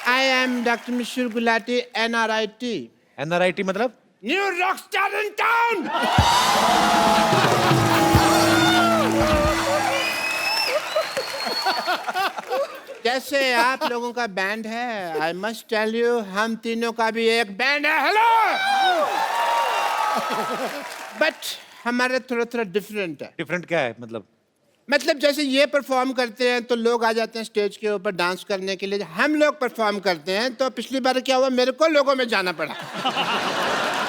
I am Dr. Mishur Gulati, NRIT. NRIT मतलब? New rock star in town! कैसे आप लोगों का बैंड है? I must tell you, हम तीनों का भी एक बैंड है। हेलो! बट हमारा थोड़ा थोड़ा डिफरेंट है। डिफरेंट क्या है मतलब जैसे ये परफॉर्म करते हैं तो लोग आ जाते हैं स्टेज के ऊपर डांस करने के लिए। हम लोग परफॉर्म करते हैं तो पिछली बार क्या हुआ, मेरे को लोगों में जाना पड़ा।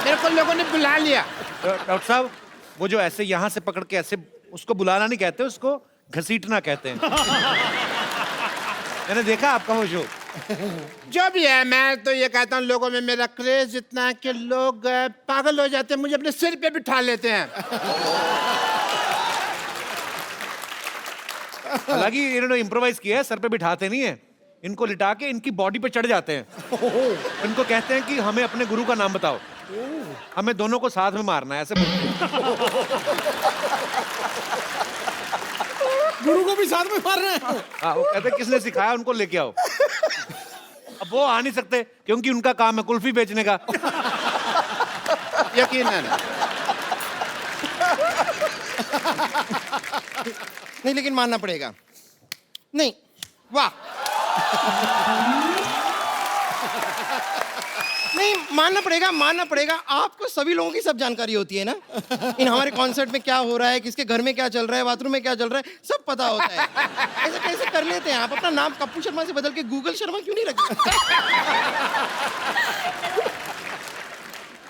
मेरे को लोगों ने बुला लिया। डॉक्टर साहब, वो जो ऐसे यहाँ से पकड़ के ऐसे, उसको बुलाना नहीं कहते, उसको घसीटना कहते हैं। मैंने देखा आपका वो शो। जो भी है, मैं तो ये कहता हूँ लोगों में मेरा क्रेज इतना है कि लोग पागल हो जाते हैं, मुझे अपने सिर पे बिठा लेते हैं। हालांकि इन्होंने इम्प्रोवाइज किया है, सर पे बिठाते नहीं है, इनको लिटा के इनकी बॉडी पे चढ़ जाते हैं। इनको कहते हैं कि हमें अपने गुरु का नाम बताओ, हमें दोनों को साथ में मारना है, ऐसे गुरु को भी साथ में मार रहे हैं। हाँ, वो कहते हैं किसने सिखाया, उनको लेके आओ। अब वो आ नहीं सकते क्योंकि उनका काम है कुल्फी बेचने का। यकीनन। नहीं, लेकिन मानना पड़ेगा। नहीं, वाह। नहीं, मानना पड़ेगा। आपको सभी लोगों की सब जानकारी होती है ना। इन हमारे कॉन्सर्ट में क्या हो रहा है, किसके घर में क्या चल रहा है, बाथरूम में क्या चल रहा है, सब पता होता है। ऐसे कैसे कर लेते हैं आप? अपना नाम कप्पू शर्मा से बदल के गूगल शर्मा क्यों नहीं रखते?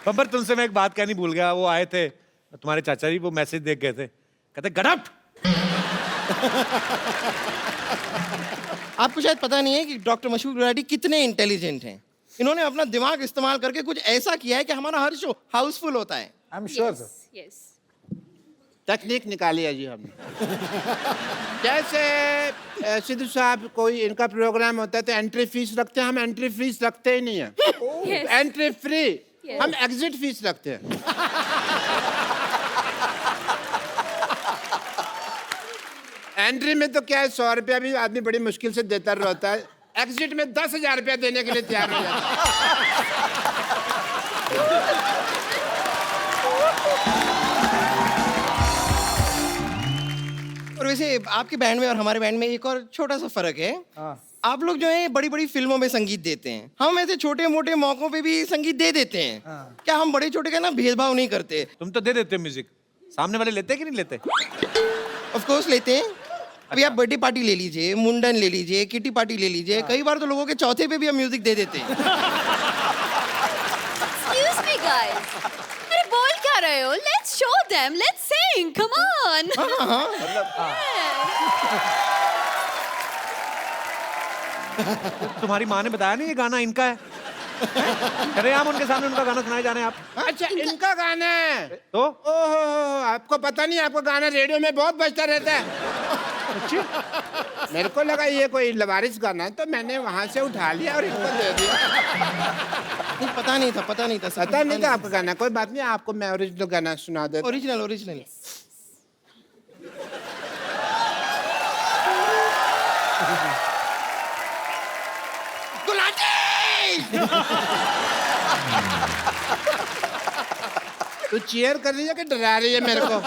बब्बर, तुमसे मैं एक बात कहनी भूल गया। वो आए थे तुम्हारे चाचा जी, वो मैसेज देख गए थे, कहते गेट आउट। आपको शायद पता नहीं है कि डॉक्टर मशहूर गुलाटी कितने इंटेलिजेंट हैं। इन्होंने अपना दिमाग इस्तेमाल करके कुछ ऐसा किया है कि हमारा हर शो हाउसफुल होता है। I am sure sir. Yes. तकनीक निकाली है जी हमने। जैसे सिद्धू साहब, कोई इनका प्रोग्राम होता है तो एंट्री फीस रखते हैं, हम एंट्री फीस रखते ही नहीं है। Yes. Entry free, Yes. हम एग्जिट फीस रखते हैं। एंट्री में तो क्या है, 100 रुपया भी आदमी बड़ी मुश्किल से देता रहता है, एग्जिट में 10,000 रुपया देने के लिए तैयार हो जाता है। और वैसे आपके बैंड में और हमारे बैंड में एक और छोटा सा फर्क है। आप लोग जो है बड़ी बड़ी फिल्मों में संगीत देते हैं, हम ऐसे छोटे मोटे मौकों पे भी संगीत दे देते हैं। क्या हम बड़े छोटे का ना भेदभाव नहीं करते? तुम तो दे देते हो म्यूजिक, सामने वाले लेते कि नहीं लेते? ऑफ कोर्स लेते हैं। अभी आप बर्थडे पार्टी ले लीजिए, मुंडन ले लीजिए, किटी पार्टी ले लीजिए, कई बार तो लोगों के चौथे पे भी हम म्यूजिक दे देते हैं। Excuse me, guys. अरे बोल क्या रहे हो? Let's show them. Let's sing. Come on. तुम्हारी माँ ने बताया नहीं ये गाना इनका है? अरे हम उनके सामने उनका गाना सुनाए जा रहे हैं आप। अच्छा, इनका गाना है तो ओहो, आपको पता नहीं, आपका गाना रेडियो में बहुत बजता रहता है। मेरे को लगा ये कोई लवारिस गाना है तो मैंने वहां से उठा लिया और इनको दे दिया। नहीं, पता नहीं था पता नहीं था आपका गाना। कोई बात नहीं, आपको मैं ओरिजिनल गाना सुना देता हूं। ओरिजिनल तू चीयर कर रही है कि डरा रही है मेरे को?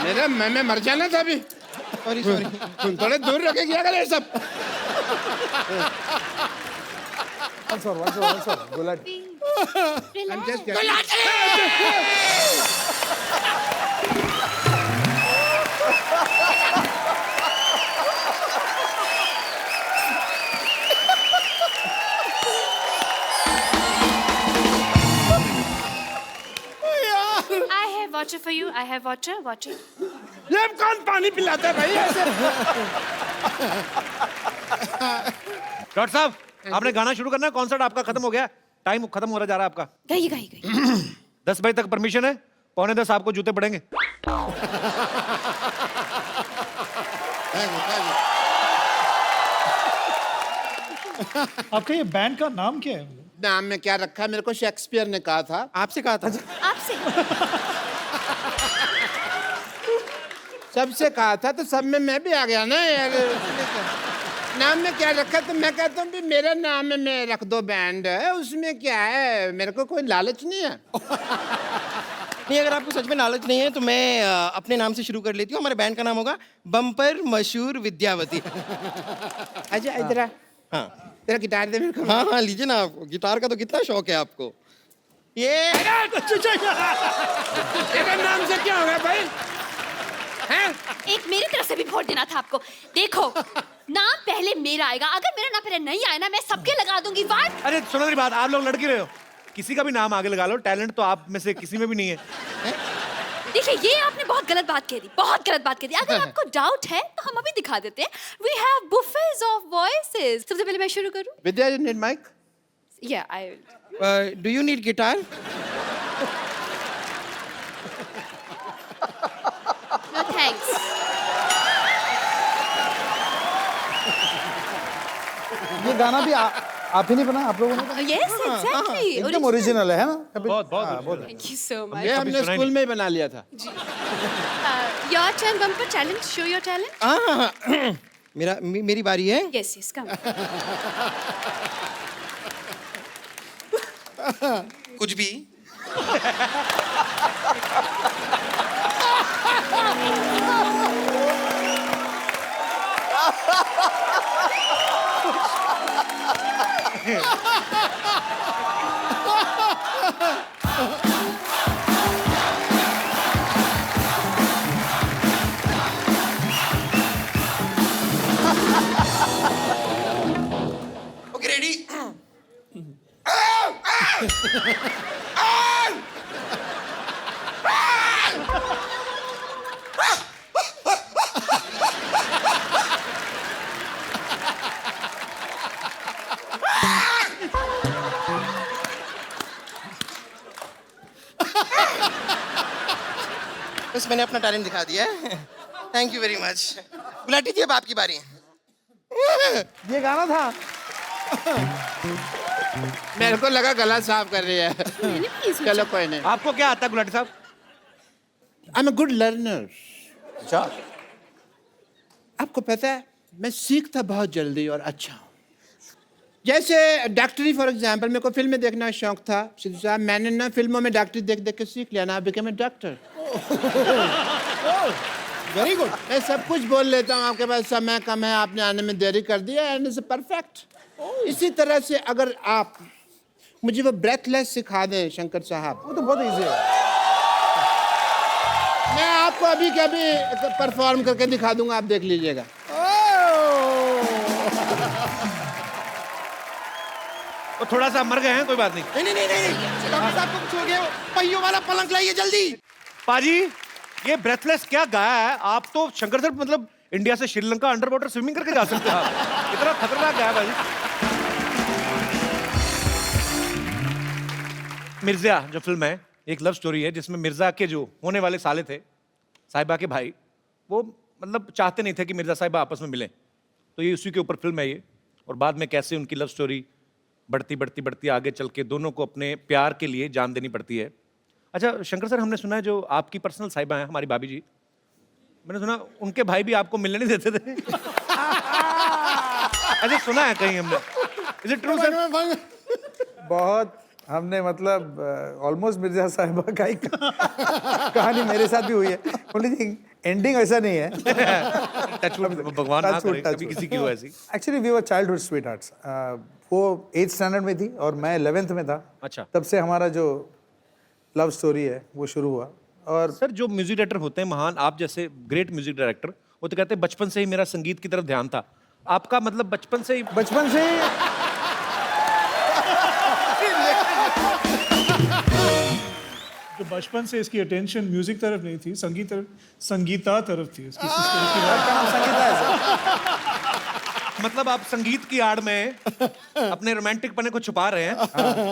मेरा मैं मर जाना था अभी। सॉरी। तुम थोड़े दूर रखे क्या करे सब। One sir. Gulati. I'm just getting- I have water for you. I have water. ये कौन पानी पिलाता है भाई ऐसे? डॉक्टर साहब, आपने गाना शुरू करना है, कॉन्सर्ट आपका खत्म हो गया, टाइम खत्म हो रहा जा रहा है आपका। गई. 10 बजे तक परमिशन है, 9:45 आपको जूते पड़ेंगे। आपका ये बैंड का नाम क्या है? नाम में क्या रखा है, मेरे को शेक्सपियर ने कहा था। आपसे कहा था। आपसे. सबसे कहा था तो सब में मैं भी आ गया ना यार। नाम में क्या रखा तो मैं कहता हूँ भी मेरा नाम में मैं रख दो बैंड, उसमें क्या है, मेरे को कोई लालच नहीं है। नहीं, अगर आपको सच में लालच नहीं है तो मैं अपने नाम से शुरू कर लेती हूँ। हमारे बैंड का नाम होगा बम्पर मशहूर विद्यावती। अच्छा इधर आ। हाँ तेरा गिटार दे मेरे को। हाँ हाँ, लीजिए ना। आपको गिटार का तो कितना शौक है आपको। ये तेरा नाम से क्या होगा भाई? हैं? एक मेरी तरफ से भी वोट देना था आपको। देखो, नाम पहले मेरा आएगा, अगर मेरा नाम पहले नहीं आया ना, मैं सबके लगा दूंगी। वाट? अरे सुनो मेरी बात, आप लोग लड़के रहे हो, किसी का भी नाम आगे लगा लो, टैलेंट तो आप में से किसी में भी नहीं है। देखिए, ये आपने बहुत गलत बात कह दी, बहुत गलत बात कह दी। अगर आपको डाउट है तो हम अभी दिखा देते हैं। We have buffets of voices. सबसे पहले मैं शुरू करूं? विद्या, you need mic? Yeah, I will. Do you need guitar? No thanks. ये गाना भी आप ही नहीं बना, आप लोगों ने? Yes, exactly. एकदम ओरिजिनल है ना? कभी बहुत बहुत Thank you so much. ये हमने सुना ही स्कूल में ही बना लिया था। Your turn, Bumper. Challenge. Show your talent. हाँ हाँ हाँ। मेरी बारी है। Yes, yes, come. कुछ भी। Okay, ready? बस मैंने अपना टैलेंट दिखा दिया है। Thank you very much. Gulati ji, अब आपकी बारी। ये गाना था। मेरे को लगा गला साफ कर रही है। मैंने भी सोचा। चलो कोई नहीं। आपको क्या आता है गुलाटी साहब? I am a good learner. अच्छा, आपको पता है मैं सीखता बहुत जल्दी और अच्छा हूँ। जैसे डॉक्टरी फॉर एग्जाम्पल, मेरे को फिल्में देखना शौक था। सिद्धू साहब, मैंने ना फिल्मों में डॉक्टरी देख देख के सीख लिया ना, become a doctor. Very good. मैं सब कुछ बोल लेता हूँ, आपके पास समय कम है, आपने आने में देरी कर दिया, एंड इट्स परफेक्ट। इसी तरह से अगर आप मुझे वो ब्रेथलेस सिखा दें शंकर साहब, वो तो बहुत इजी है। मैं आपको अभी के अभी परफॉर्म करके दिखा दूंगा, आप देख लीजिएगा। तो थोड़ा सा मर गए हैं, कोई बात नहीं। नहीं नहीं नहीं नहीं, डॉक्टर साहब को कुछ हो गया। पहियों वाला पलंग लाइए जल्दी। पाजी, ये ब्रेथलेस क्या गाया है? आप तो शंकर सर मतलब इंडिया से श्रीलंका अंडर वाटर स्विमिंग करके जा सकते हैं आप। इतना खतरनाक गाया भाई। मिर्जा जो फिल्म है, एक लव स्टोरी है जिसमें मिर्जा के जो होने वाले साले थे, साहिबा के भाई, वो मतलब चाहते नहीं थे कि मिर्जा साहिबा आपस में मिलें, तो ये उसी के ऊपर फिल्म है ये। और बाद में कैसे उनकी लव स्टोरी बढ़ती बढ़ती बढ़ती आगे चल के दोनों को अपने प्यार के लिए जान देनी पड़ती है। अच्छा शंकर सर, हमने सुना है जो आपकी पर्सनल साहिबा हैं, हमारी भाभी जी, मैंने सुना उनके भाई भी आपको मिलने नहीं देते थे। अच्छा, सुना है कहीं हमने। Is it true sir? बहुत हमने मतलब ऑलमोस्ट मिर्जा साहिबा का ही कहानी मेरे साथ भी हुई है। ओनली थिंग एंडिंग ऐसा नहीं है। भगवान ना करे कभी किसी की हो ऐसी। Actually we were childhood sweethearts. वो 8th स्टैंडर्ड में थी और मैं 11th में था। अच्छा। तब से हमारा जो लव स्टोरी है वो शुरू हुआ। और सर जो म्यूजिक डायरेक्टर होते हैं महान, आप जैसे ग्रेट म्यूजिक डायरेक्टर, वो तो कहते हैं बचपन से ही मेरा संगीत की तरफ ध्यान था। आपका मतलब बचपन से ही? बचपन से जो बचपन से इसकी अटेंशन म्यूजिक तरफ नहीं थी, संगीता तरफ थी इसकी सिस्टर की बात। का नाम संगीता है सर। मतलब आप संगीत की आड़ में अपने रोमांटिक पने को छुपा रहे हैं।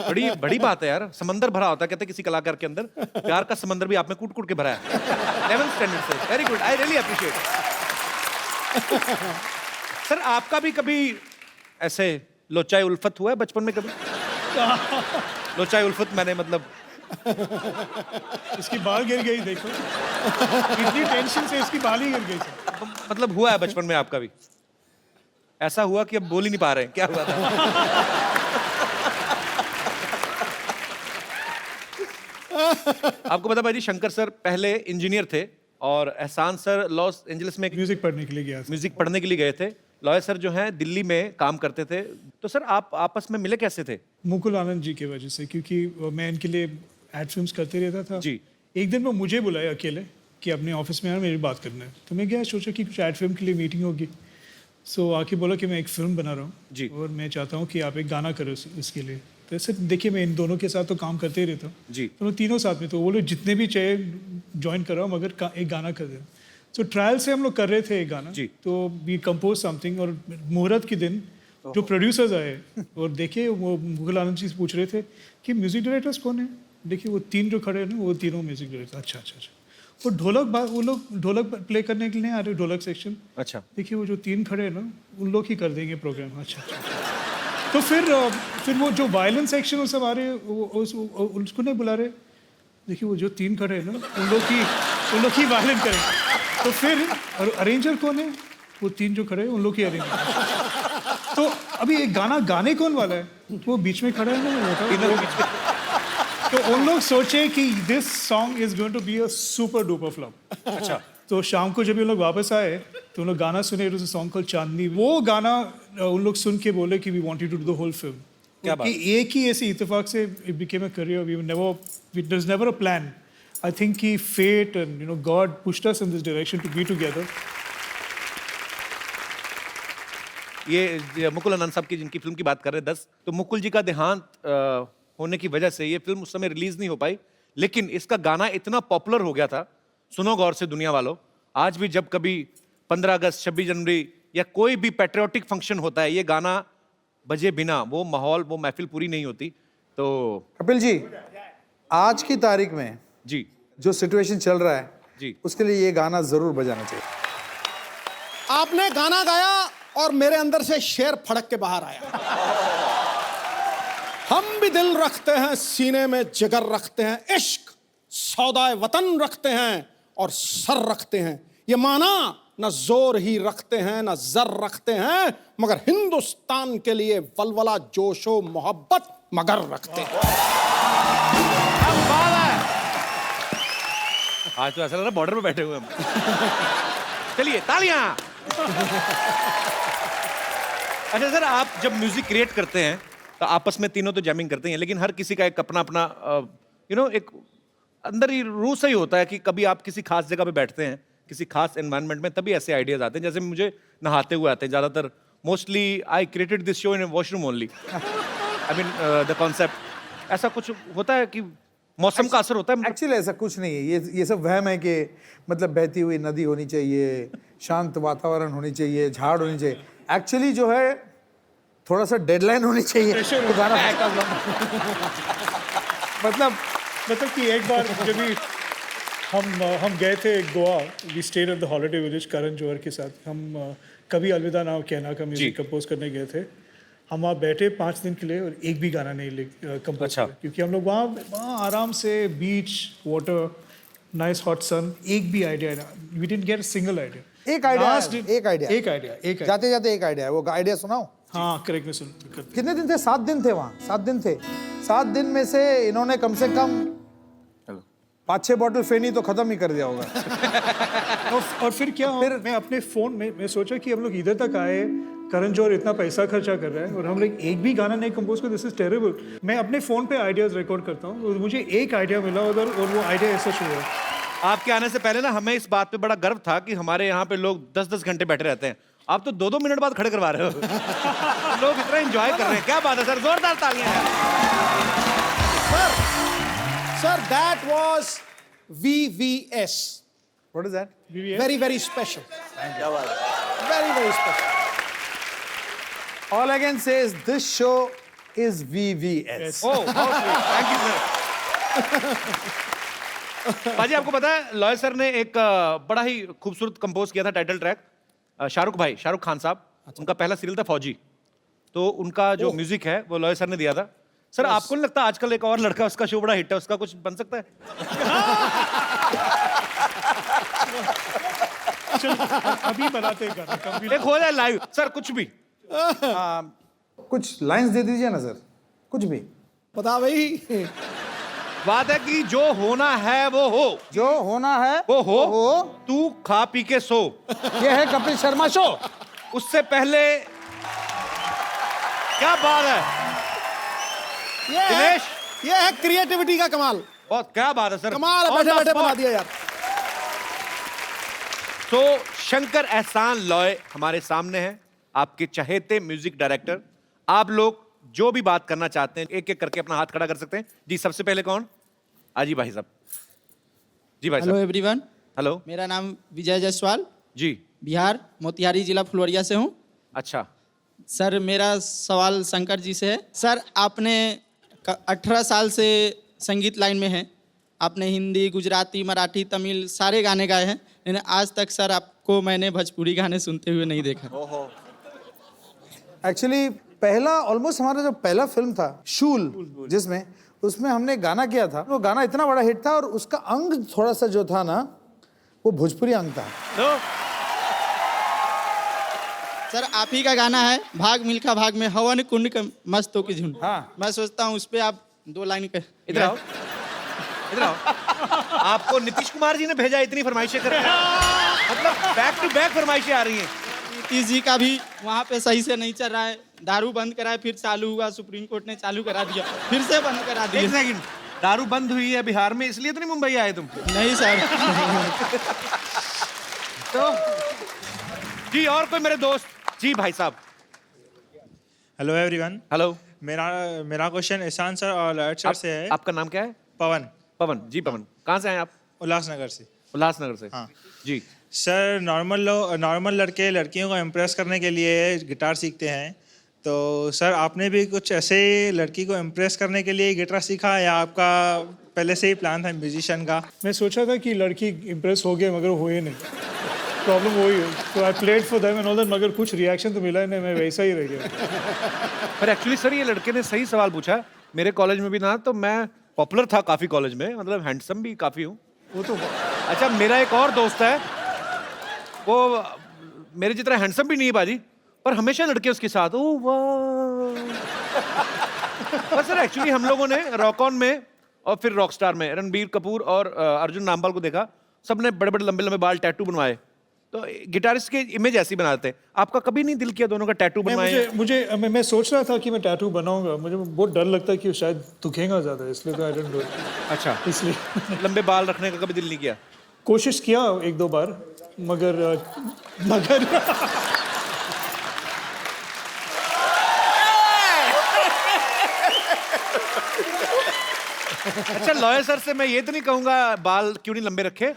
बड़ी बड़ी बात है यार। समंदर भरा होता है कहते हैं किसी कलाकार के अंदर, प्यार का समंदर भी आप में कूट कूट के भरा है। 11th स्टैंडर्ड से। Very good, I really appreciate. Sir आपका भी कभी ऐसे लोचाई उल्फत हुआ है बचपन में कभी? लोचाई उल्फत मैंने मतलब इसकी बाल गिर गई देखो, इतनी टेंशन से इसकी बाल ही गिर गई सर। तो मतलब हुआ है बचपन में आपका भी ऐसा हुआ कि अब बोल ही नहीं पा रहे हैं, क्या हुआ था? आपको पता भाई, शंकर सर पहले इंजीनियर थे और एहसान सर लॉस एंजलिस में म्यूजिक पढ़ने के लिए गया था। म्यूजिक पढ़ने के लिए गए थे। लॉयर सर जो हैं दिल्ली में काम करते थे। तो सर आप आपस में मिले कैसे थे? मुकुल आनंद जी की वजह से, क्योंकि मैं इनके लिए एड फिल्म्स करते रहता था जी। एक दिन वो मुझे बुलाया अकेले कि अपने ऑफिस में यार मेरी बात करना है, तो मैं गया, सोचा कि कुछ एड फिल्म के लिए मीटिंग होगी। सो आके बोला कि मैं एक फिल्म बना रहा हूँ जी। और मैं चाहता हूँ कि आप एक गाना करो इसके लिए। तो ऐसे देखिए, मैं इन दोनों के साथ तो काम करते ही रहता हूँ जी। तो लोग तीनों साथ में, तो वो लोग जितने भी चाहिए ज्वाइन कर रहा हूँ, मगर एक गाना कर दें। तो ट्रायल से हम लोग कर रहे थे एक गाना जी। तो वी कंपोज समथिंग, और मुहूर्त के दिन जो प्रोड्यूसर्स आए और देखिए वो मुगल आनंद जी से पूछ रहे थे कि म्यूजिक डायरेक्टर्स कौन है। देखिए वो तीन जो खड़े हैं ना, वो तीनों म्यूजिक डायरेक्टर। अच्छा अच्छा अच्छा। वो वो लोग ढोलक प्ले करने के लिए आ रहे, ढोलक सेक्शन। अच्छा। देखिए वो जो तीन खड़े हैं ना, उन लोग ही कर देंगे प्रोग्राम। अच्छा अच्छा। तो फिर वो जो वायलेंस सेक्शन वो सब आ रहे हैं, उसको नहीं बुला रहे। देखिए वो जो तीन खड़े हैं ना, उन लोग ही वायलेंस करें। तो फिर अरेंजर कौन है? वो तीन जो खड़े हैं उन लोग ही अरेंजर। तो अभी एक गाना गाने कौन वाला है? वो बीच में खड़ा है ना, तो उन लोग सोचे कि this song is going to be a super duper flop. अच्छा। तो शाम को जब ये लोग वापस आए तो उन लोग गाना सुने, सॉन्ग कॉल्ड चांदनी। वो गाना उन लोग सुन के बोले कि we wanted to do the whole film. क्या बात? कि एक ही ऐसी इत्तेफाक से it became a career. We there is never a plan. I think कि fate and God pushed us in this direction to be together. ये मुकुल आनंद साहब की जिनकी फिल्म की बात कर रहे हैं 10, तो मुकुल जी का देहांत होने की वजह से ये फिल्म उस समय रिलीज नहीं हो पाई, लेकिन इसका गाना इतना पॉपुलर हो गया था। सुनो गौर से दुनिया वालों, आज भी जब कभी 15 अगस्त 26 जनवरी या कोई भी पैट्रियोटिक फंक्शन होता है, ये गाना बजे बिना वो माहौल, वो महफिल पूरी नहीं होती। तो कपिल जी, आज की तारीख में जी जो सिचुएशन चल रहा है जी, उसके लिए ये गाना जरूर बजाना चाहिए। आपने गाना गाया और मेरे अंदर से शेर फड़क के बाहर आया। हम भी दिल रखते हैं, सीने में जिगर रखते हैं, इश्क सौदाए वतन रखते हैं और सर रखते हैं। ये माना न जोर ही रखते हैं न जर रखते हैं, मगर हिंदुस्तान के लिए वलवला जोशो मोहब्बत मगर रखते हैं। आज तो ऐसा लग रहा है बॉर्डर पे बैठे हुए हम। चलिए तालियां। अच्छा सर, आप जब म्यूजिक क्रिएट करते हैं तो आपस में तीनों तो जैमिंग करते हैं, लेकिन हर किसी का एक अपना अपना एक अंदर ही रूह से ही होता है कि कभी आप किसी खास जगह पे बैठते हैं, किसी खास एनवायरनमेंट में, तभी ऐसे आइडियाज आते हैं। जैसे मुझे नहाते हुए आते हैं ज्यादातर। Mostly I created this show in washroom only. I mean the concept ऐसा कुछ होता है कि मौसम का असर होता है। एक्चुअली ऐसा कुछ नहीं है, ये सब वहम है कि मतलब बहती हुई नदी होनी चाहिए, शांत वातावरण होनी चाहिए, झाड़ होनी चाहिए। एक्चुअली जो है थोड़ा सा डेडलाइन होनी चाहिए तो गाना मतलब कि एक बार जब भी हम गए थे Goa, we stayed at the holiday village Karan Johar के साथ। हम कभी अलविदा ना कहना का म्यूजिक कंपोज करने गए थे। हम वहाँ बैठे 5 दिन के लिए और एक भी गाना नहीं कंपोज अच्छा। किया, क्योंकि हम लोग वहाँ आराम से beach, water, nice hot sun, एक भी idea, we didn't get a single idea. एक आइडिया जाते जाते एक आइडिया है, वो आइडिया सुनाओ। हाँ करेक्ट, मैं कितने दिन थे? 7 दिन थे वहाँ, 7 दिन थे। 7 दिन में से इन्होंने कम से कम 5-6 बॉटल फेनी तो खत्म ही कर दिया होगा। और फिर क्या, फिर मैं अपने फोन में मैं सोचा कि हम लोग इधर तक आए, करण जौहर इतना पैसा खर्चा कर रहा है और हम लोग एक भी गाना नहीं कंपोज कर, दिस इज टेरेबल। मैं अपने फोन पे आइडियाज रिकॉर्ड करता हूँ और मुझे एक आइडिया मिला उधर, और वो आइडिया ऐसा शुरू हुआ। आपके आने से पहले ना हमें इस बात पे बड़ा गर्व था कि हमारे यहाँ पे लोग 10-10 घंटे बैठे रहते हैं। आप तो 2-2 मिनट बाद खड़े करवा रहे हो। लोग इतना एंजॉय कर रहे हैं, क्या बात है सर, जोरदार तालियां। Sir, that was VVS. What is that? Very, very special. Very, very special. All I can say is this show is VVS. Oh, thank you sir. बाजी, आपको पता है लॉय सर ने एक बड़ा ही खूबसूरत कंपोज किया था टाइटल ट्रैक। शाहरुख खान साहब, उनका पहला सीरियल था फौजी, तो उनका जो म्यूजिक है वो लॉय सर ने दिया था। सर आपको नहीं लगता आजकल एक और लड़का उसका शो बड़ा हिट है, उसका कुछ बन सकता है? चल अभी बनाते हैं गाना कभी। एक हो जाए लाइव सर, कुछ भी। कुछ लाइंस दे दीजिए ना सर, कुछ भी। बता भाई। बात है कि जो होना है वो हो, जो होना है वो हो। तू खा पी के सो। ये है कपिल शर्मा शो। उससे पहले क्या बात है दिनेश, ये है क्रिएटिविटी का कमाल। बहुत क्या बात है सर, कमाल है, On बैठे the बैठे spot। बना दिया यार। तो शंकर एहसान लॉय हमारे सामने हैं, आपके चहेते म्यूजिक डायरेक्टर। आप लोग जो भी बात करना चाहते हैं एक एक करके अपना हाथ खड़ा कर सकते हैं। जी सबसे पहले कौन? आजी भाई साहब। जी भाई हेलो साहब। एवरीवन, हेलो मेरा नाम विजय जायसवाल, जी। बिहार मोतिहारी जिला फुलवरिया से हूँ। अच्छा, सर मेरा सवाल शंकर जी से है। सर आपने 18 साल से संगीत लाइन में हैं, आपने हिंदी, गुजराती, मराठी, तमिल सारे गाने गाए हैं, लेकिन आज तक सर आपको मैंने भोजपुरी गाने सुनते हुए नहीं देखा। एक्चुअली पहला ऑलमोस्ट हमारा जो पहला फिल्म था शूल, जिसमें उसमें हमने गाना किया था, वो गाना इतना बड़ा हिट था और उसका अंग थोड़ा सा जो था ना वो भोजपुरी अंग था। तो सर आप ही का गाना है भाग मिल्खा भाग में हवन कुंड के मस्तों की झुंड। हाँ। मैं सोचता हूँ उस पर आप 2 लाइन कर। इधर आओ, इधर आओ। आपको नीतीश कुमार जी ने भेजा इतनी फरमाइशें कर, मतलब बैक टू बैक फरमाइशें आ रही हैं। नीतीश जी का भी वहाँ पे सही से नहीं चल रहा है, दारू बंद कराए फिर चालू हुआ, सुप्रीम कोर्ट ने चालू करा दिया, फिर से बंद करा एक दिया। सेकंड, दारू बंद हुई है बिहार में, इसलिए तो नहीं मुंबई आए तुम? नहीं सर। तो जी और कोई मेरे दोस्त? जी भाई साहब। Hello everyone, hello. मेरा क्वेश्चन एहसान सर और लहर सर से है। आपका नाम क्या है? पवन, पवन जी। पवन कहाँ से हैं आप? उल्लासनगर से। उल्लासनगर से। हाँ जी। सर, नॉर्मल लड़के लड़कियों को इम्प्रेस करने के लिए गिटार सीखते हैं, तो सर आपने भी कुछ ऐसे लड़की को इम्प्रेस करने के लिए गिटार सीखा या आपका पहले से ही प्लान था म्यूजिशियन का? मैं सोचा था कि लड़की इम्प्रेस हो गए मगर हुए नहीं, प्रॉब्लम वही है। तो I played for them and all that, मगर कुछ रिएक्शन तो मिला ही नहीं, मैं वैसा ही रह गया। पर एक्चुअली सर ये लड़के ने सही सवाल पूछा। मेरे कॉलेज में भी ना तो मैं पॉपुलर था काफी कॉलेज में, मतलब हैंडसम भी काफी हूँ वो तो। अच्छा मेरा एक और दोस्त है, वो मेरे जितना हैंडसम भी नहीं है बाजी, पर हमेशा लड़के उसके साथ। ओह वाह। पर सर एक्चुअली हम लोगों ने रॉक ऑन में और फिर रॉकस्टार में रणबीर कपूर और अर्जुन नामपाल को देखा, सबने बड़े बड़े लंबे लंबे बाल टैटू बनवाए, तो गिटारिस्ट के इमेज ऐसी बनाते हैं। आपका कभी नहीं दिल किया दोनों का टैटू बनवाए? मैं सोच रहा था कि मैं टैटू बनाऊंगा, मुझे बहुत डर लगता है कि शायद दुखेगा ज्यादा, इसलिए तो आई डोंट डू इट। अच्छा, इसलिए लंबे बाल रखने का कभी दिल नहीं किया? कोशिश किया 1-2 बार, मगर अच्छा लॉयर सर से मैं ये तो नहीं कहूंगा बाल क्यों नहीं लंबे रखे,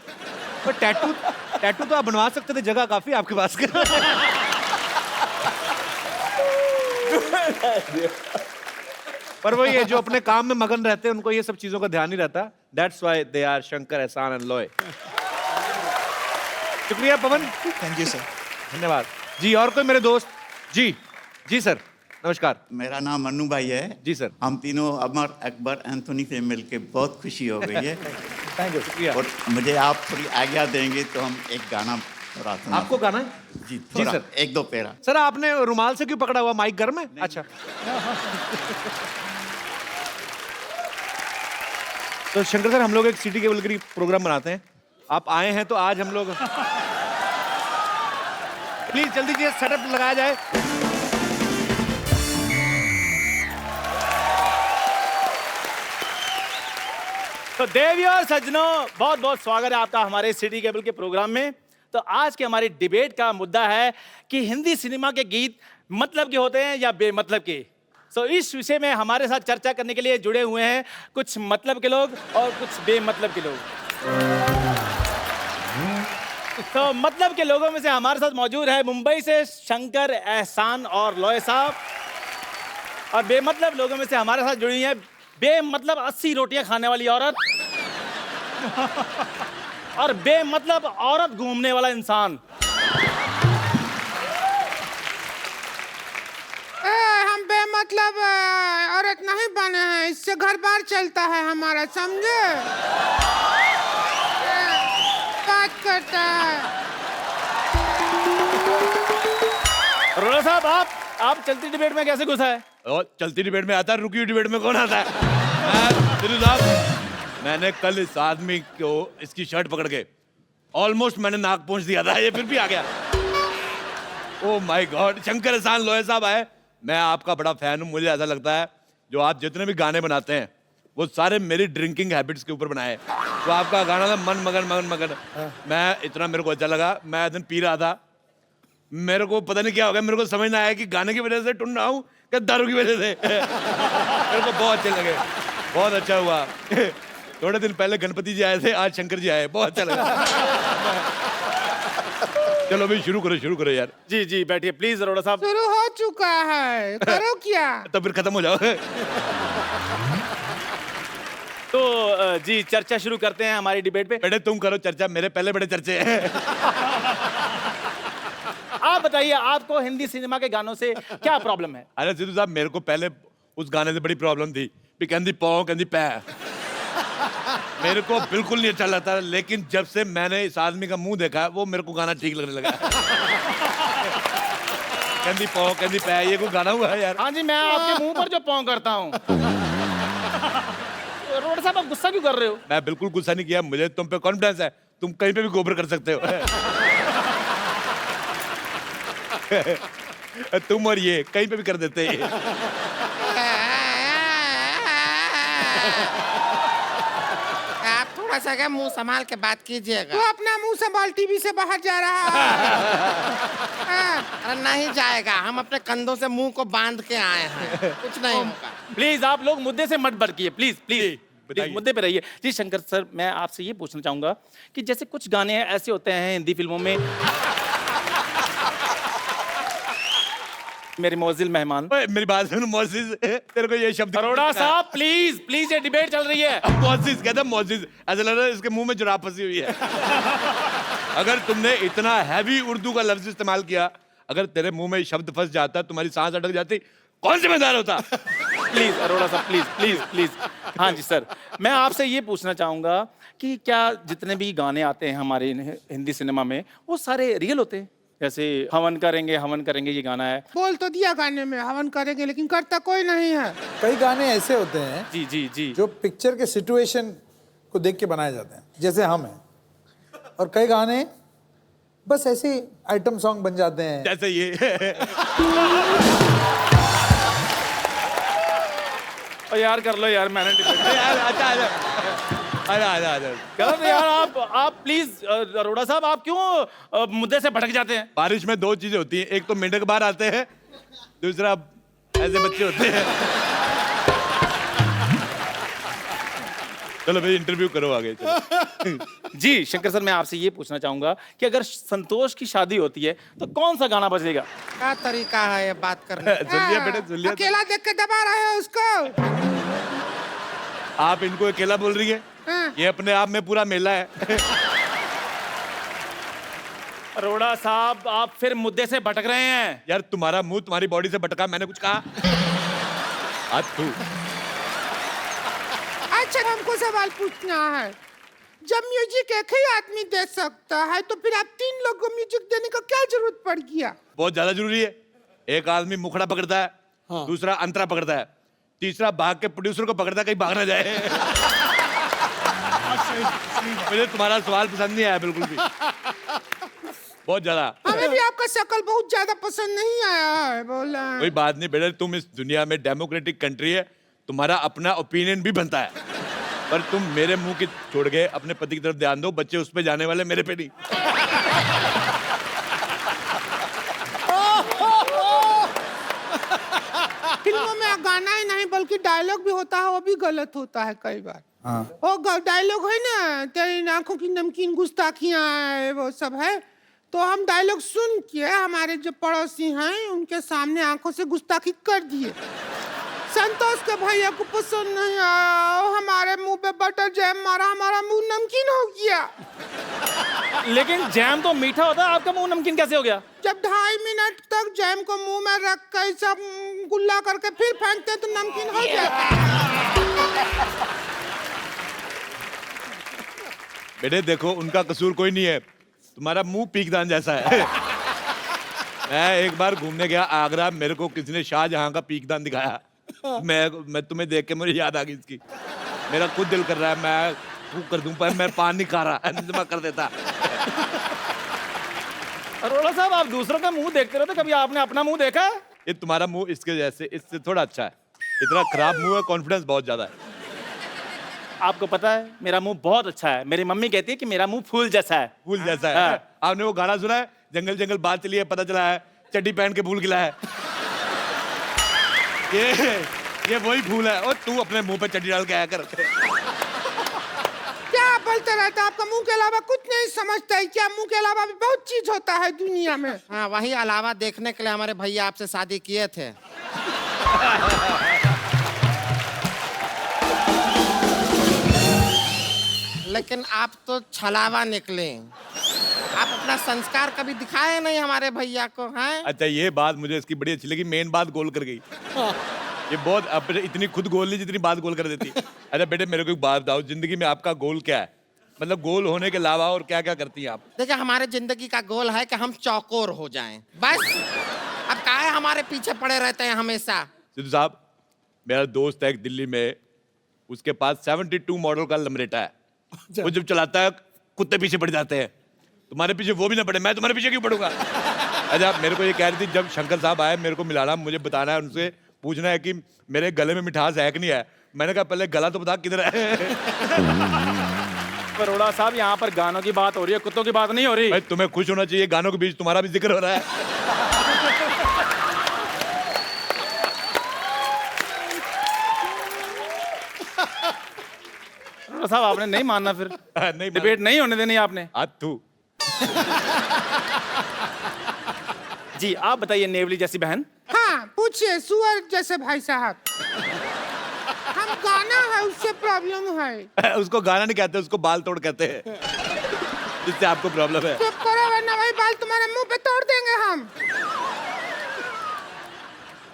पर टैटू तो आप बनवा सकते थे, जगह काफी आपके पास। पर वही है, जो अपने काम में मगन रहते हैं उनको ये सब चीजों का ध्यान नहीं रहता। That's why they are Shankar Ehsaan and Loy. शुक्रिया पवन। Thank you sir. धन्यवाद जी। और कोई मेरे दोस्त? जी जी सर नमस्कार। मेरा नाम अनु भाई है। जी सर। हम तीनों अमर अकबर एंथोनी से मिलके बहुत खुशी हो गई है। Thank you. शुक्रिया। और मुझे आप थोड़ी आज्ञा देंगे तो हम एक गाना थोड़ा सुना। आपको गाना है? जी जी थोड़ा, सर। 1-2 पैरा। सर आपने रुमाल से क्यों पकड़ा हुआ? माइक गर्म है? अच्छा। तो शंकर सर हम लोग एक सिटी केबल की प्रोग्राम बनाते हैं, आप आए हैं तो आज हम लोग प्लीज जल्दी से सेटअप लगाया जाए। तो देवी और सज्जनों, बहुत बहुत स्वागत है आपका हमारे सिटी केबल के प्रोग्राम में। तो आज के हमारी डिबेट का मुद्दा है कि हिंदी सिनेमा के गीत मतलब के होते हैं या बेमतलब के। सो इस विषय में हमारे साथ चर्चा करने के लिए जुड़े हुए हैं कुछ मतलब के लोग और कुछ बेमतलब के लोग। तो मतलब के लोगों में से हमारे साथ मौजूद है मुंबई से शंकर, एहसान और लॉय साहब, और बेमतलब लोगों में से हमारे साथ जुड़ी है बेमतलब 80 रोटियां खाने वाली औरत और बेमतलब औरत घूमने वाला इंसान। हम बेमतलब मतलब औरत नहीं बने हैं, इससे घर बार चलता है हमारा, समझे? बात करता है। अरोड़ा साहब आप चलती डिबेट में कैसे घुसा है? और चलती डिबेट में आता है, रुकी हुई डिबेट में कौन आता है? सिद्धू साहब, मैंने कल इस आदमी को इसकी शर्ट पकड़ के ऑलमोस्ट मैंने नाक पहुंच दिया था, ये फिर भी आ गया। ओह माय गॉड, शंकर एहसान लोहे साहब आए। मैं आपका बड़ा फैन हूँ। मुझे ऐसा लगता है जो आप जितने भी गाने बनाते हैं वो सारे मेरी ड्रिंकिंग हैबिट्स के ऊपर बनाए। तो आपका गाना था मन मगन मन मगन, मैं इतना मेरे को अच्छा लगा। मैं एक दिन पी रहा था, मेरे को पता नहीं क्या हो गया, मेरे को समझ ना आया कि गाने की वजह से टुन रहा हूँ क्या दारू की वजह से। मेरे को बहुत अच्छे लगे, बहुत अच्छा हुआ। थोड़े दिन पहले गणपति जी आए थे, आज शंकर जी आए, बहुत अच्छा लगा। चलो भाई शुरू करो यार। जी जी बैठिए प्लीज अरोड़ा साहब। शुरू हो चुका है, करो क्या? तो फिर खत्म हो जाओ। तो जी चर्चा शुरू करते हैं हमारी डिबेट पे। बेटे तुम करो चर्चा, मेरे पहले बड़े चर्चे हैं। आप बताइए आपको हिंदी सिनेमा के गानों से क्या प्रॉब्लम है? अरे सिद्धू साहब, मेरे को पहले उस गाने से बड़ी प्रॉब्लम थी भी कहती पौ कहती पै, मेरे को बिल्कुल नहीं अच्छा लगता। लेकिन जब से मैंने इस आदमी का मुंह देखा वो मेरे को गाना ठीक लगने लगा। कहती पौ कहती पै, ये कोई गाना हुआ है यार? हाँ जी, मैं आपके मुंह पर जो पौ करता हूँ। अरोड़ा साहब आप गुस्सा क्यों कर रहे हो? मैं बिल्कुल गुस्सा नहीं किया, मुझे तुम पे कॉन्फिडेंस है, तुम कहीं पे भी गोबर कर सकते हो। तुम और ये कहीं पे भी कर देते हैं। आप थोड़ा सा क्या मुंह संभाल के बात कीजिएगा। तू अपना मुंह संभाल, टीवी से बाहर जा रहा है। अरे नहीं जाएगा, हम अपने कंधों से मुंह को बांध के आए हैं, कुछ नहीं होगा। प्लीज आप लोग मुद्दे से मत भटकिए, प्लीज प्लीज बताइए। मुद्दे पे रहिए। जी शंकर सर, मैं आपसे ये पूछना चाहूंगा कि जैसे कुछ गाने ऐसे होते हैं हिंदी फिल्मों में। मेरे मोजिल मेहमान, मेरी बात सुन मोजिज, तेरे को ये शब्द अरोड़ा साहब प्लीज प्लीज, ये डिबेट चल रही है। मोजिज कहता मोजिज, ऐसा लग रहा है इसके मुंह में जुराब फंसी हुई है। अगर तुमने इतना हैवी उर्दू का लफ्ज इस्तेमाल किया, अगर तेरे मुंह में शब्द फंस जाता, तुम्हारी सांस अटक जाती, कौन जिम्मेदार होता? प्लीज अरोड़ा साहब प्लीज प्लीज प्लीज। हाँ जी सर, मैं आपसे ये पूछना चाहूंगा कि क्या जितने भी गाने आते हैं हमारे हिंदी सिनेमा में वो सारे रियल होते हैं? जैसे हवन करेंगे ये गाना है। बोल तो दिया गाने में हवन करेंगे, लेकिन करता कोई नहीं है। कई गाने ऐसे होते हैं जी जी जी, जो पिक्चर के सिचुएशन को देख के बनाए जाते हैं, जैसे हम हैं। और कई गाने बस ऐसे आइटम सॉन्ग बन जाते हैं, जैसे ये। और यार कर लो यार, मैंने डिबेट यार अच्छा आजा। गलत है यार। आप प्लीज अरोड़ा साहब, आप क्यों मुद्दे से भटक जाते हैं? बारिश में दो चीजें होती हैं, एक तो मेंढक बाहर आते हैं, दूसरा ऐसे बच्चे होते हैं। चलो भाई इंटरव्यू करो आगे। चलो। जी शंकर सर, मैं आपसे ये पूछना चाहूंगा कि अगर संतोष की शादी होती है तो कौन सा गाना बजेगा? क्या तरीका है ये बात करने का? सुन लिया बेटे, सुन लिया। अकेला देख के दबा रहे हो उसको। आप इनको अकेला बोल रही है? ये अपने आप में पूरा मेला है। अरोड़ा साहब आप फिर मुद्दे से भटक रहे हैं। यार तुम्हारा मुंह तुम्हारी बॉडी से भटका, मैंने कुछ कहा? हाथ तू। अच्छा हमको सवाल पूछना है, जब म्यूजिक एक ही आदमी दे सकता है तो फिर आप तीन लोगों को म्यूजिक देने का क्या जरूरत पड़ गया? बहुत ज्यादा जरूरी है। एक आदमी मुखड़ा पकड़ता है, दूसरा अंतरा पकड़ता है, तीसरा भाग के प्रोड्यूसर को पकड़ता है कहीं भाग ना जाए। मुझे तुम्हारा सवाल पसंद नहीं आया बिल्कुल भी, बहुत ज्यादा। हमें भी आपका शक्ल बहुत ज्यादा पसंद नहीं आया है, बोला। कोई बात नहीं बेटा, तुम इस दुनिया में डेमोक्रेटिक कंट्री है, तुम्हारा अपना ओपिनियन भी बनता है, पर तुम मेरे मुंह की छोड़ के अपने पति की तरफ ध्यान दो, बच्चे उस पे जाने वाले, मेरे पे नहीं। फिल्मों में गाना ही नहीं बल्कि डायलॉग भी होता है, वो भी गलत होता है कई बार। वो डायलॉग है ना, तेरी आंखों की नमकीन गुस्ताखियां है, वो सब है। तो हम डायलॉग सुन के हमारे जो पड़ोसी हैं उनके सामने आंखों से गुस्ताखी कर दिए। संतोष के भैया को पसंद नहीं आया, हमारे मुंह पे बटर जैम मारा, हमारा मुंह नमकीन हो गया। लेकिन जैम तो मीठा होता है, आपका मुंह नमकीन कैसे हो गया? जब 2.5 मिनट तक जैम को मुंह में रख कर सब गुल्ला करके फिर फेंकते तो नमकीन हो जाता। बेटे देखो, उनका कसूर कोई नहीं है, तुम्हारा मुंह पीकदान जैसा है। मैं एक बार घूमने गया आगरा, मेरे को किसी ने शाहजहां का पीकदान दिखाया। मैं तुम्हें देख के मुझे याद आ गई इसकी। मेरा खुद दिल कर रहा है मैं फूंक कर दूं, पर मैं पान नहीं खा रहा, निजमा कर देता। अरोड़ा साहब, आप दूसरों का मुंह देखते रहते, कभी आपने अपना मुंह देखा? ये तुम्हारा मुंह इसके जैसे, इससे थोड़ा अच्छा है। इतना खराब मुंह है, कॉन्फिडेंस बहुत ज्यादा है। आपको पता है मेरा मुंह बहुत अच्छा है, मेरी मम्मी कहती है कि मेरा मुंह फूल जैसा है। फूल जैसा है। हाँ। आपने वो गाना सुना है, जंगल जंगल बात चली है, पता चला है चड्डी पहन के फूल खिला है। ये वही फूल है। और तू अपने मुंह पे चड्डी डाल के आया कर। क्या बोलते रहते, आपका मुंह के अलावा कुछ नहीं समझते है क्या? मुंह के अलावा भी बहुत चीज होता है दुनिया में। हाँ, वही अलावा देखने के लिए हमारे भैया आपसे शादी किए थे। लेकिन आप तो छलावा निकले। आप अपना संस्कार कभी दिखाए नहीं हमारे भैया को, हैं? अच्छा, ये बात मुझे इसकी बड़ी अच्छी लगी, मेन बात गोल कर गई। ये बहुत इतनी खुद गोल नहीं जितनी बात गोल कर देती। अच्छा बेटे, मेरे को एक बात बताओ, जिंदगी में आपका गोल क्या है? मतलब गोल होने के अलावा और क्या क्या करती हैं आप? देखिए, हमारे जिंदगी का गोल है कि हम चौकोर हो जाएं, बस। अब काहे हमारे पीछे पड़े रहते हैं हमेशा? सिद्धू साहब, मेरा दोस्त है एक दिल्ली में, उसके पास 72 मॉडल का लमरेटा है। वो जब चलाता है कुत्ते पीछे पड़ जाते हैं। तुम्हारे पीछे वो भी ना पड़े, मैं तुम्हारे पीछे क्यों पड़ूंगा? अच्छा, मेरे को ये कह रही थी, जब शंकर साहब आए मेरे को मिलाना, मुझे बताना है, उनसे पूछना है कि मेरे गले में मिठास है कि नहीं है। मैंने कहा पहले गला तो बता किधर है। अरोड़ा साहब, यहाँ पर गानों की बात हो रही है, कुत्तों की बात नहीं हो रही। भाई तुम्हें खुश होना चाहिए, गानों के बीच तुम्हारा भी जिक्र हो रहा है। अरोड़ा साहब, आपने नहीं मानना फिर? नहीं, डिबेट नहीं होने देनी आपने। तू जी, आप बताइए नेवली जैसी बहन। हाँ, पूछिए सुअर जैसे भाई साहब। हम गाना है, उससे प्रॉब्लम है। उसको गाना नहीं कहते, उसको बाल तोड़ कहते हैं। जिससे आपको प्रॉब्लम है। चुप करो वरना वही बाल तुम्हारे मुंह पे तोड़ देंगे हम।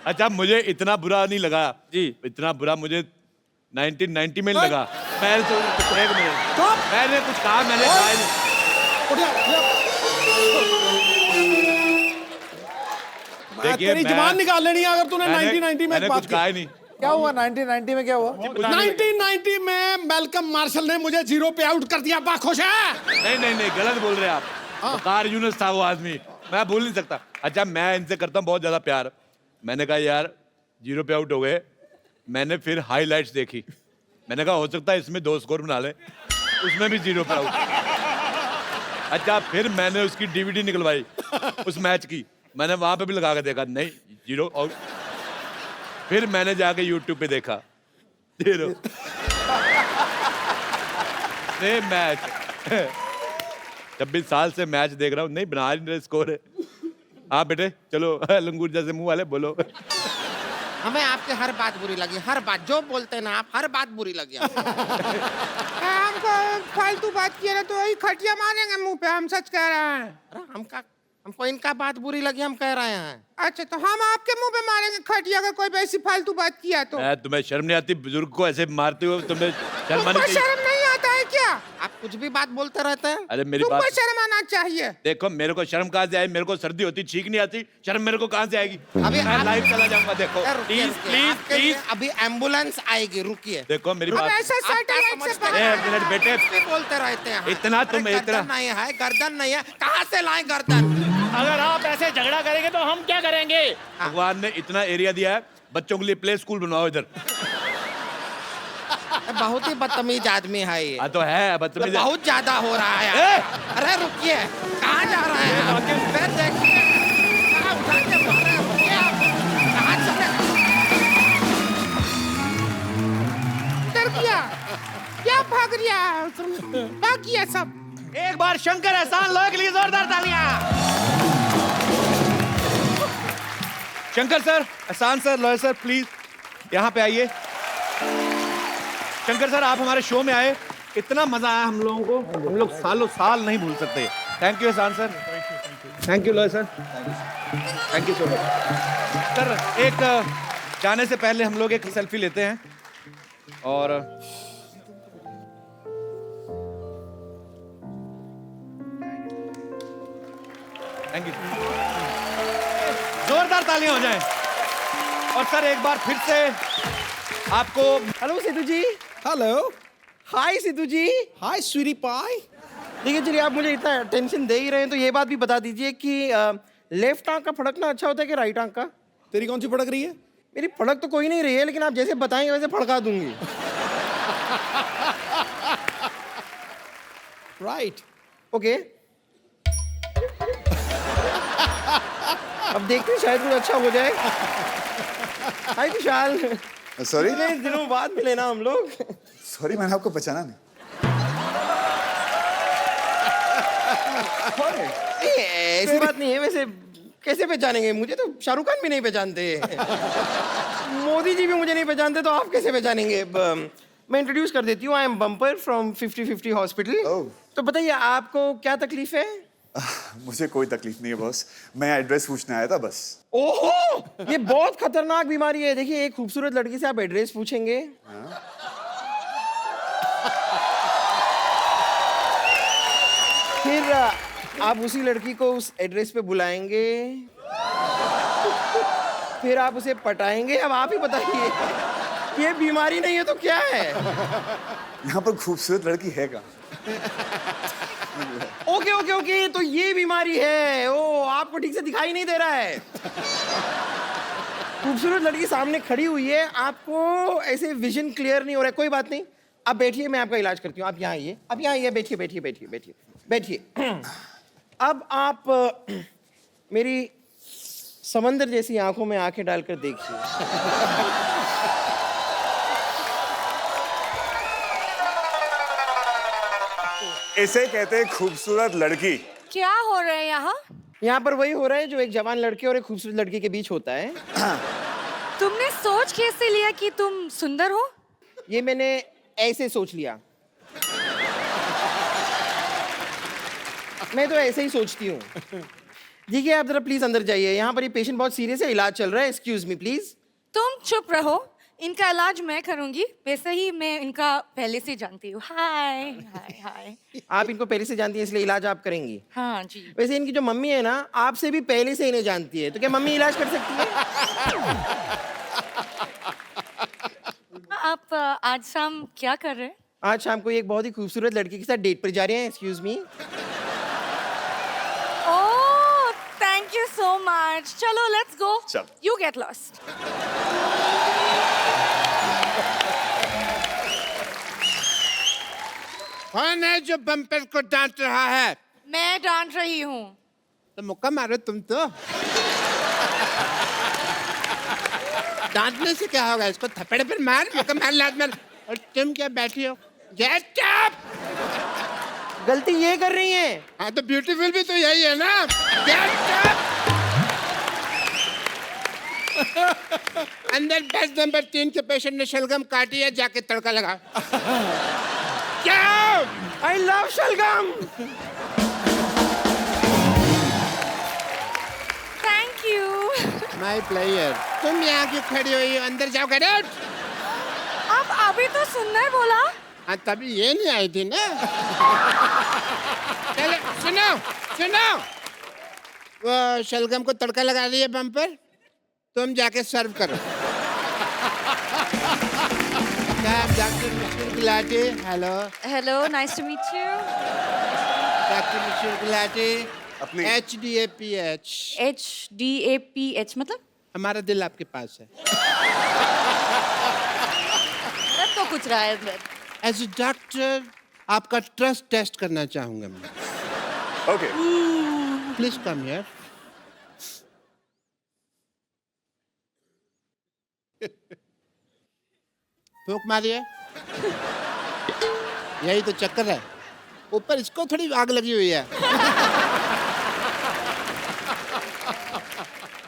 अच्छा, मुझे इतना बुरा नहीं लगा जी। इतना बुरा मुझे 1990 में लगा। मैंने तो मैंने कुछ कहा, मैंने कहा ही नहीं। देखिए, तेरी जुबान निकाल लेनी है अगर तूने 1990 में मैंने बात कुछ कहा ही नहीं। क्या हुआ 1990 में? क्या हुआ? 1990 में मेलकम मार्शल ने मुझे 0 पे आउट कर दिया। बा खुश है? नहीं, गलत बोल रहे हैं आप। वकार यूनुस था वो आदमी, मैं भूल नहीं सकता। अच्छा, मैं इनसे करता हूँ बहुत ज्यादा प्यार। मैंने कहा यार 0 पे आउट हो गए। मैंने फिर हाईलाइट्स देखी, मैंने कहा हो सकता है इसमें 2 स्कोर बना ले, उसमें भी 0 पे आउट। अच्छा, फिर मैंने उसकी DVD निकलवाई उस मैच की, मैंने वहां पे भी लगा के देखा, नहीं 0 आउट। फिर मैंने जाके YouTube पे देखा 0 सेम मैच। 26 साल से मैच देख रहा हूँ, नहीं बना नहीं रहे स्कोर है। हाँ बेटे चलो, लंगूर जैसे मुंह वाले बोलो। हमें आपके हर बात बुरी लगी, हर बात जो बोलते हैं ना आप, हर बात बुरी लगी। हमको फालतू बात किया ना तो वही खटिया मारेंगे मुंह पे, हम सच कह रहे हैं। हमको इनका बात बुरी लगी, हम कह रहे हैं। अच्छा, तो हम आपके मुंह पे मारेंगे खटिया अगर कोई ऐसी फालतू बात किया तो? तुम्हें शर्म नहीं आती? बुजुर्ग को ऐसे मारते हो, तुम्हें शर्म आनी चाहिए। शर्म नहीं आता है क्या? आप कुछ भी बात बोलते रहते हैं। अरे मेरी तुमको बात शर्म आना चाहिए। देखो, मेरे को शर्म कहाँ से आई? मेरे को सर्दी होती छींक नहीं आती, शर्म मेरे को कहाँ से आएगी? अभी मैं लाइव चला जाऊंगा। देखो प्लीज, अभी एम्बुलेंस आएगी, रुकिए। देखो मेरी बात, ऐसा एक मिनट बेटे, बोलते रहते हैं। इतना तुम इतना नहीं है, गर्दन नहीं है, कहाँ से लाएं गर्दन? अगर आप ऐसे झगड़ा करेंगे तो हम क्या करेंगे? भगवान ने इतना एरिया दिया है, बच्चों के लिए प्ले स्कूल बनवाओ इधर। बहुत ही बदतमीज आदमी है ये। तो है बदतमीज, बहुत ज्यादा हो रहा है। अरे रुकिए, कहाँ जा रहे हैं आप? फिर देखिए, कहाँ उठा के मार रहे हैं? रुकिए आप, कहाँ चले? डर गया क्या? भाग रिया भाग गया सब। एक बार शंकर एहसान लो के लिए जोरदार तालियां। शंकर सर, एहसान सर, लॉयर सर, प्लीज यहाँ पे आइए। शंकर सर, आप हमारे शो में आए, इतना मजा आया हम लोगों को, हम लोग सालों साल नहीं भूल सकते। थैंक यू एहसान sir. Thank you Loy sir. Thank you so much sir. एक जाने से पहले हम लोग एक सेल्फी लेते हैं और थैंक यू। जोरदार तालियां हो जाएं। और सर एक बार फिर से आपको हेलो सिद्धू जी। हेलो। हाय सिद्धू जी। हाय स्वीटी पाई। देखिए चलिए, आप मुझे इतना टेंशन दे ही रहे हैं तो ये बात भी बता दीजिए कि लेफ्ट आंख का फड़कना अच्छा होता है कि राइट आंख का? तेरी कौन सी फड़क रही है? मेरी फड़क तो कोई नहीं रही है, लेकिन आप जैसे बताएंगे वैसे फड़का दूंगी। राइट। ओके। अब देखते हैं, शायद कुछ अच्छा हो जाए। हाय विशाल। सॉरी इतने दिनों बाद मिले ना हम लोग। सॉरी, मैंने आपको पहचाना नहीं। ऐसी बात नहीं है। वैसे कैसे पहचानेंगे? मुझे तो शाहरुख खान भी नहीं पहचानते, मोदी जी भी मुझे नहीं पहचानते, तो आप कैसे पहचानेंगे? मैं इंट्रोड्यूस कर देती हूँ। I am bumper from 50-50 hospital. तो बताइए आपको क्या तकलीफ है? मुझे कोई तकलीफ नहीं है बॉस, मैं एड्रेस पूछने आया था बस। ओहो, ये बहुत खतरनाक बीमारी है। देखिए, एक खूबसूरत लड़की से आप एड्रेस पूछेंगे, फिर आप उसी लड़की को उस एड्रेस पे बुलाएंगे, फिर आप उसे पटाएंगे। अब आप ही बताइए, ये बीमारी नहीं है तो क्या है? यहाँ पर खूबसूरत लड़की है क्या? ओके ओके ओके, तो ये बीमारी है। ओ, आपको ठीक से दिखाई नहीं दे रहा है। खूबसूरत लड़की सामने खड़ी हुई है, आपको ऐसे विजन क्लियर नहीं हो रहा है। कोई बात नहीं, आप बैठिए, मैं आपका इलाज करती हूँ। आप यहाँ आइए, आप यहाँ आइए, बैठिए बैठिए बैठिए बैठिए बैठिए। अब आप मेरी समंदर जैसी आंखों में आंखें डालकर देखिए। इसे कहते हैं खूबसूरत लड़की। क्या हो रहा है यहाँ? यहाँ पर वही हो रहा है जो एक जवान लड़के और एक खूबसूरत लड़की के बीच होता है। तुमने सोच कैसे लिया कि तुम सुंदर हो? ये मैंने ऐसे सोच लिया। मैं तो ऐसे ही सोचती हूँ। देखिए, आप जरा प्लीज अंदर जाइए। यहाँ पर ये पेशेंट बहुत सीरियस है, इलाज चल रहा है। Excuse me please. तुम चुप रहो, इनका इलाज मैं करूंगी। वैसे ही मैं इनका पहले से जानती हूँ। हाय हाय हाय। आप इनको पहले से जानती हैं, इसलिए इलाज आप करेंगी? हाँ जी। वैसे इनकी जो मम्मी है ना, आपसे भी पहले से इन्हें जानती है, तो क्या मम्मी इलाज कर सकती है? आप आज शाम क्या कर रहे हैं? आज शाम को एक बहुत ही खूबसूरत लड़की के साथ डेट पर जा रहे हैं। Excuse me. Oh, thank you so much. चलो लेट्स गो। चल। You get lost. कौन है जो बम्पर को डांट रहा है? मैं डांट रही हूँ। तो मुक्का मारो तुम तो। डांटने से क्या होगा? इसको थप्पड़ पर मार, मुक्का मार, लात मार। और तुम क्या बैठी हो? Get up! गलती ये कर रही हैं। हाँ, तो ब्यूटीफुल भी तो यही है ना। Get up! अंदर बेड नंबर 3 के पेशेंट ने शलगम काटी है, जाके तड़का लगा। क्या? आई लव शलगम। Thank you. My player. तुम यहाँ क्यों खड़ी हुई हो? अंदर जाओ, गेट आउट। आप अभी तो सुंदर बोला। हाँ, तभी ये नहीं आई थी ना। चलो सुनो सुनो, वो शलगम को तड़का लगा रही है बम्पर, तुम जाके सर्व करो। Doctor Mishra Gulati. Hello hello, nice to meet you. Doctor Mishra Gulati. अपनी HDAPH। HDAPH मतलब? हमारा दिल आपके पास है। मतलब तो कुछ रहा है अंदर। एज ए डॉक्टर आपका ट्रस्ट टेस्ट करना चाहूंगा मैं। ओके। Please come here. फूंक मारिए। यही तो चक्कर है, ऊपर इसको थोड़ी आग लगी हुई है।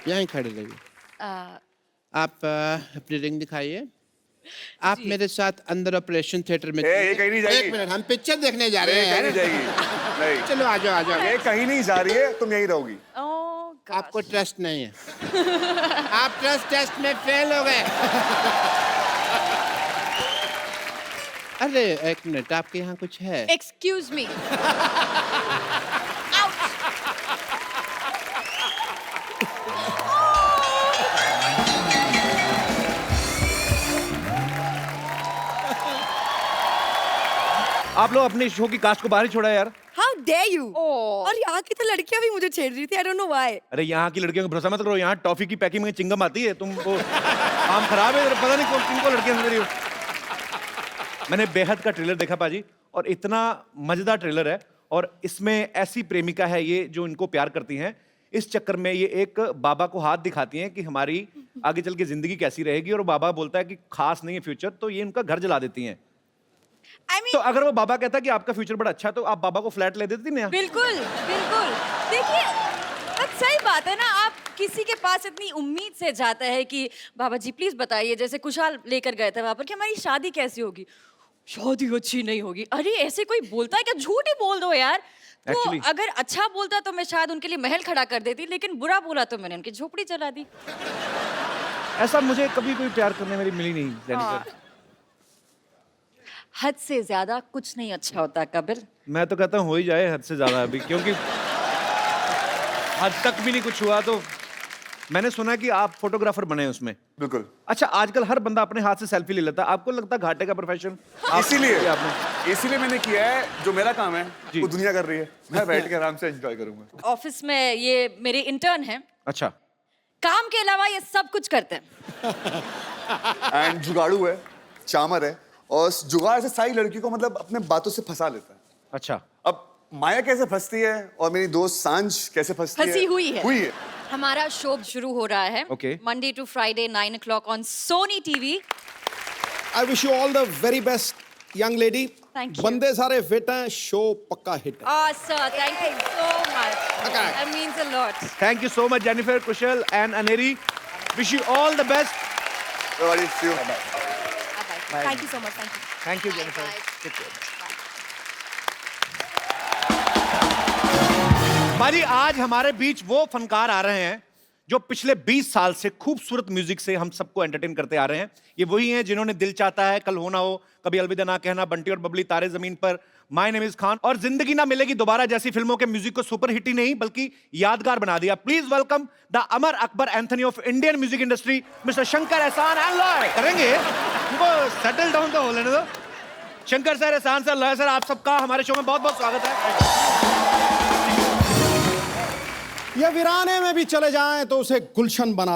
यहीं खड़ी रहिए। आप अपनी रिंग दिखाइए। आप मेरे साथ अंदर ऑपरेशन थिएटर में ये कहीं नहीं जाएगी। एक मिनट, हम पिक्चर देखने जा रहे ये कहीं नहीं हैं। जाएगी। नहीं, चलो आ जाओ, आ जाओ। ये कहीं नहीं जा रही है, तुम यहीं रहोगी। आपको ट्रस्ट नहीं है। आप ट्रस्ट टेस्ट में फेल हो गए। अरे एक मिनट, आपके यहाँ कुछ है? Excuse me. आप लोग अपने शो की कास्ट को बाहर ही छोड़ा यार। How dare you? और यहाँ की तो लड़कियां भी मुझे छेड़ रही थी। I don't know why. अरे यहाँ की लड़कियों को भरोसा मत करो, यहाँ टॉफी की पैकिंग में चिंगम आती है, तुम वो काम खराब है, पता नहीं किनको लड़कियां समझ रही हो। मैंने बेहद का ट्रेलर देखा पाजी, और इतना मजेदार ट्रेलर है, और इसमें ऐसी प्रेमिका है ये जो इनको प्यार करती हैं। इस चक्कर में ये एक बाबा को हाथ दिखाती हैं कि हमारी आगे चल के जिंदगी कैसी रहेगी, और बाबा बोलता है कि खास नहीं है फ्यूचर, तो ये इनका घर जला देती हैं। तो अगर वो बाबा कहता है कि आपका फ्यूचर बड़ा अच्छा है, तो आप बाबा को फ्लैट ले देती ना? बिल्कुल बिल्कुल। देखिए बस सही बात है ना, आप किसी के पास इतनी उम्मीद से जाते हैं कि बाबा जी प्लीज बताइए, जैसे कुशाल लेकर गए थे वहां पर कि हमारी शादी कैसी होगी। शादी अच्छी नहीं होगी। अरे ऐसे कोई बोलता है क्या? झूठ ही बोल दो यार। तो Actually- अगर अच्छा बोलता तो मैं शायद उनके लिए महल खड़ा कर देती, लेकिन बुरा बोला तो मैंने उनकी झोपड़ी जला दी। ऐसा मुझे कभी कोई प्यार करने मेरी मिली नहीं जेनिफर। हद से ज्यादा कुछ नहीं अच्छा होता कपिल। मैं तो कहता हूँ हो ही जाए हद से ज्यादा अभी, क्योंकि हद तक भी नहीं कुछ हुआ। तो मैंने सुना कि आप फोटोग्राफर बने हैं उसमें। बिल्कुल। अच्छा, आजकल हर बंदा अपने हाथ से सेल्फी ले लेता है, आपको लगता है घाटे का प्रोफेशन? इसीलिए किया है। जो मेरा काम है वो दुनिया कर रही है, मैं बैठ के आराम से एंजॉय करूंगा। ऑफिस में ये मेरे इंटर्न हैं, अच्छा। काम के अलावा ये सब कुछ करते हैं। एंड जुगाड़ू है, चामर है, और जुगाड़ से सारी लड़की को मतलब अपने बातों से फंसा लेता है। अच्छा। अब माया कैसे फंसती है और मेरी दोस्त सांझ कैसे फंसती है? फंसी हुई है। हमारा शो शुरू हो रहा है Okay. Monday to Friday 9 o'clock on Sony TV. I wish you all the very best, young lady. Thank you. बंदे सारे फिट हैं, शो पक्का हिट है। Sir, thank you so much. That means a lot. Thank you so much Jennifer, Kusal and Aneri. Wish you all the best. Thank you so much. Thank you. Thank you Jennifer. बाजी, आज हमारे बीच वो फनकार आ रहे हैं जो पिछले 20 साल से खूबसूरत म्यूजिक से हम सबको एंटरटेन करते आ रहे हैं। ये वही हैं जिन्होंने दिल चाहता है, कल होना हो, कभी अलविदा ना कहना, बंटी और बबली, तारे जमीन पर, माय नेम इज खान और जिंदगी ना मिलेगी दोबारा जैसी फिल्मों के म्यूजिक को सुपर हिट ही नहीं बल्कि यादगार बना दिया। Please welcome the Amar Akbar Anthony of Indian music industry, mister Shankar Ehsaan and Loy. करेंगे उनको सेटल डाउन तो हो लेने दो। शंकर सर, एहसान सर, लॉय सर, आप सबका हमारे शो में बहुत बहुत स्वागत है। ये वीराने में भी चले जाएं तो उसे गुलशन बना